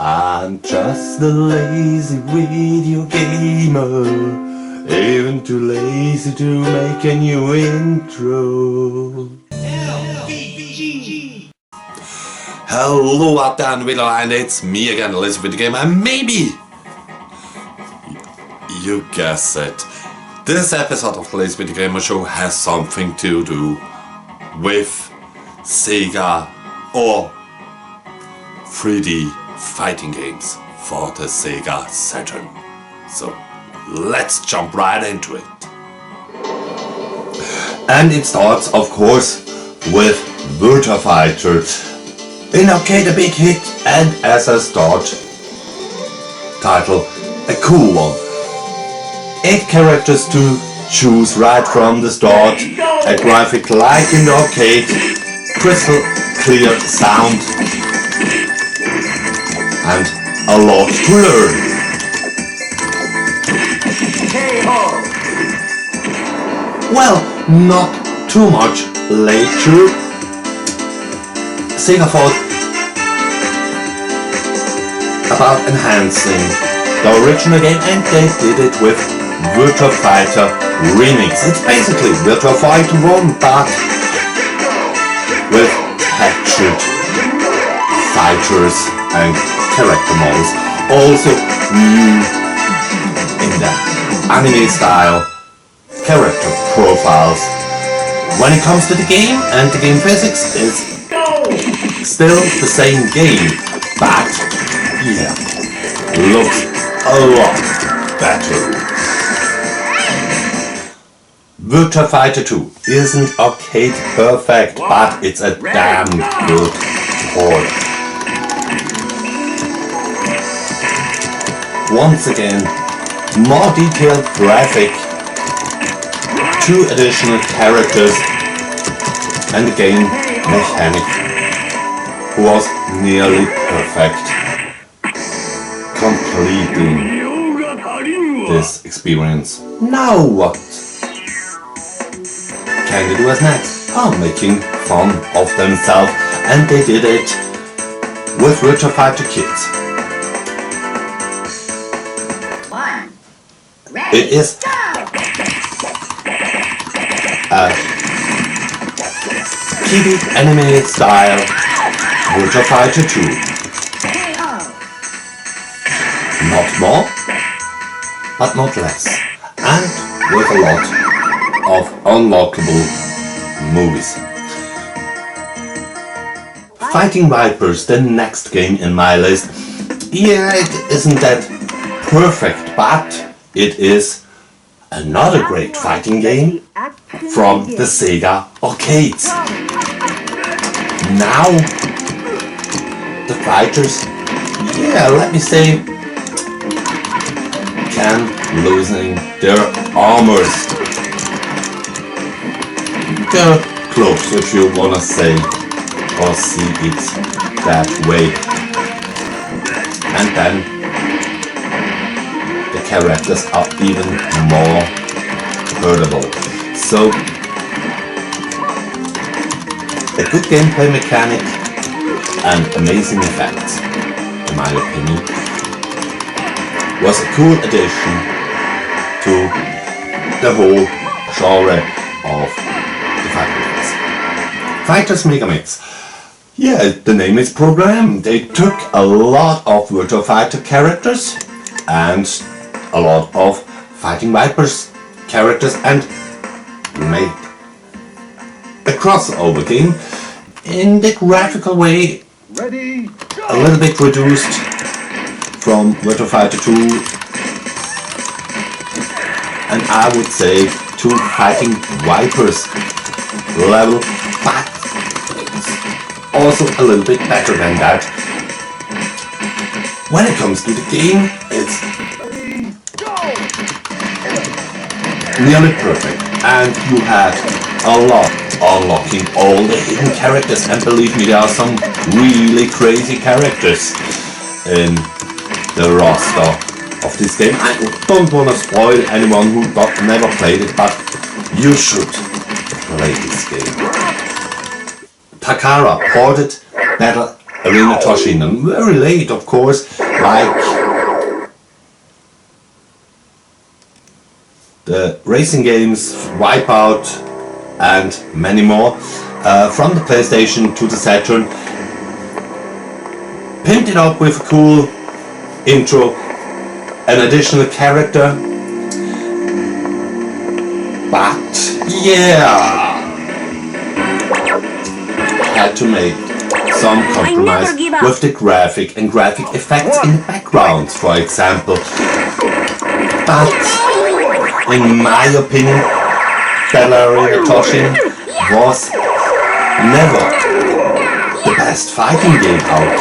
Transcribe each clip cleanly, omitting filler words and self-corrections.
I'm just a lazy video gamer, even too lazy to make a new intro. Hello out there in the video land, it's me again, a lazy video gamer, and maybe you guessed it. This episode of the Lazy Video Gamer Show has something to do with Sega or 3D fighting games for the Sega Saturn. So let's jump right into it. And it starts, of course, with Virtua Fighter. In arcade, a big hit, and as a start title, a cool one. 8 characters to choose right from the start, a graphic like in the arcade, crystal clear sound, and a lot to learn. Well, not too much later, Sega thought about enhancing the original game, and they did it with Virtua Fighter Remix. It's basically Virtua Fighter 1, but with textured fighters and character models. Also new in the anime style character profiles. When it comes to the game and the game physics, it's still the same game, but yeah, looks a lot better. Virtua Fighter 2 isn't arcade perfect, but it's a damn good port. Once again, more detailed graphic, 2 additional characters, and the game mechanic was nearly perfect, completing this experience. Now what can they do as next? Making fun of themselves, and they did it with Virtua Fighter Kids. It is a kiddie anime style Virtua Fighter 2. Not more, but not less, and with a lot of unlockable movies. Fighting Vipers, the next game in my list. Yeah, it isn't that perfect, but it is another great fighting game from the Sega arcades. Now the fighters, yeah, let me say, can losing their armors. They're close, if you wanna say or see it that way. And then the characters are even more hurtable. So a good gameplay mechanic and amazing effects, in my opinion, was a cool addition to the whole genre of the fighting games. Fighters Megamix. Yeah, the name is programmed. They took a lot of Virtua Fighter characters and a lot of Fighting Vipers characters and made a crossover game in the graphical way, a little bit reduced from Virtua Fighter 2, and I would say to Fighting Vipers level, but it's also a little bit better than that. When it comes to the game, it's nearly perfect, and you had a lot unlocking all the hidden characters, and believe me, there are some really crazy characters in the roster of this game. I don't want to spoil anyone who never played it, but you should play this game. Takara ported Battle Arena Toshinden. Very late, of course, like the racing games Wipeout and many more, from the PlayStation to the Saturn, pimped it up with a cool intro, an additional character, but yeah, had to make some compromise with the graphic and graphic effects in the background, for example. But in my opinion, Battle Arena Toshinden was never the best fighting game out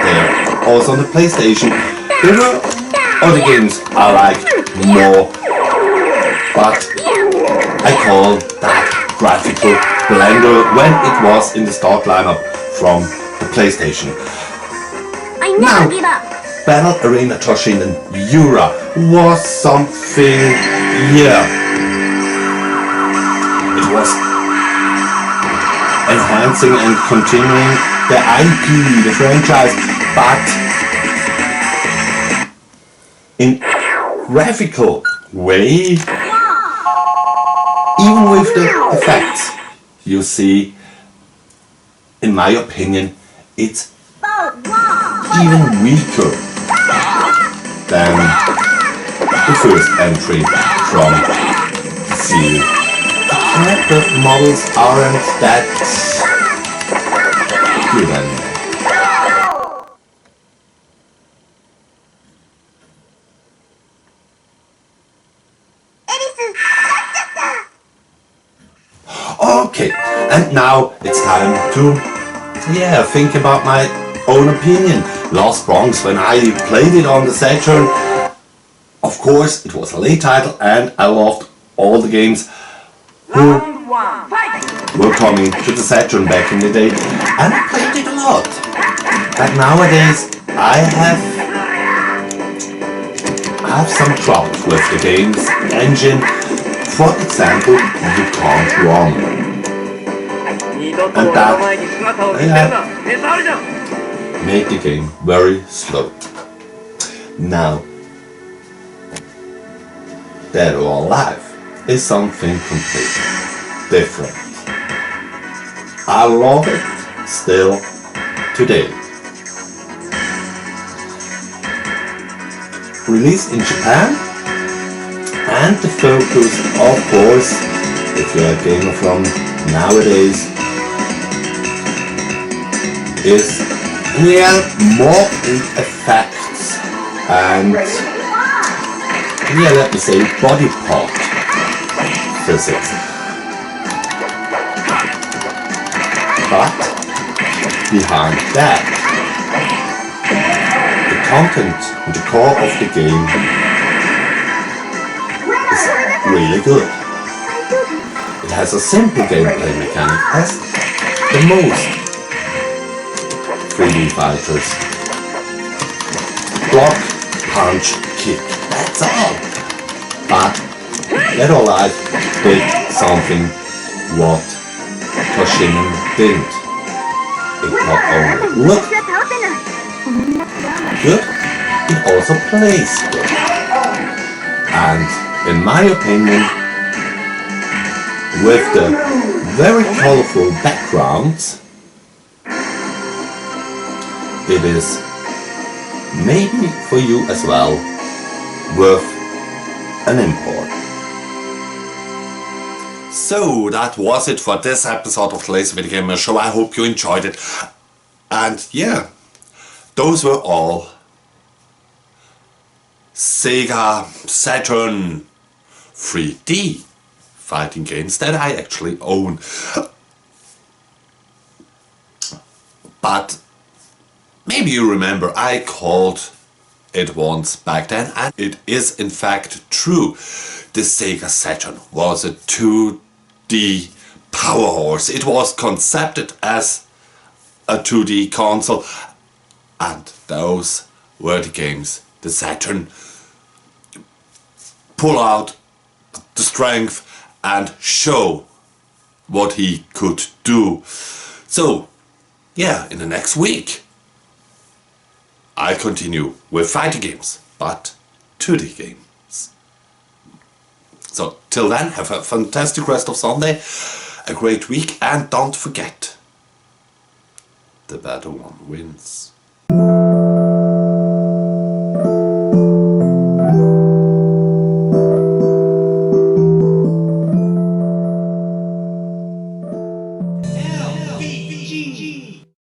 there. Also on the PlayStation, there were other games I liked more, but I call that graphical blender when it was in the start lineup from the PlayStation. Now, Battle Arena Toshinden Yura was something, yeah, it was enhancing and continuing the IP, the franchise, but in graphical way, even with the effects you see, in my opinion, it's even weaker than the first entry from the series. The character models aren't that good anymore. Okay, and now it's time to think about my own opinion. Lost Bronx, when I played it on the Saturn, of course it was a late title and I loved all the games who were coming to the Saturn back in the day, and I played it a lot. But nowadays I have some troubles with the game's engine. For example, you can't run. And that made the game very slow. Now, Dead or Alive is something completely different. I love it still today. Released in Japan, and the focus, of course, if you're a gamer from nowadays, is more in effects and let me say body part physics. But behind that, the content and the core of the game is really good. It has a simple gameplay mechanic, as the most 3D fighters. Block, punch, kick, that's all. But Dead or Alive did something what Toshinden didn't. It not only looked good, it also plays good. And in my opinion, with the very colorful backgrounds, it is maybe for you as well worth an import. So that was it for this episode of the Lazy Videogamer Show. I hope you enjoyed it. And yeah, those were all Sega Saturn 3D fighting games that I actually own. But maybe you remember I called it once back then, and it is in fact true. The Sega Saturn was a 2D power horse. It was conceived as a 2D console, and those were the games the Saturn pull out the strength and show what he could do. So yeah, in the next week I'll continue with fighting games, but 2D games. So till then, have a fantastic rest of Sunday, a great week, and don't forget, the better one wins.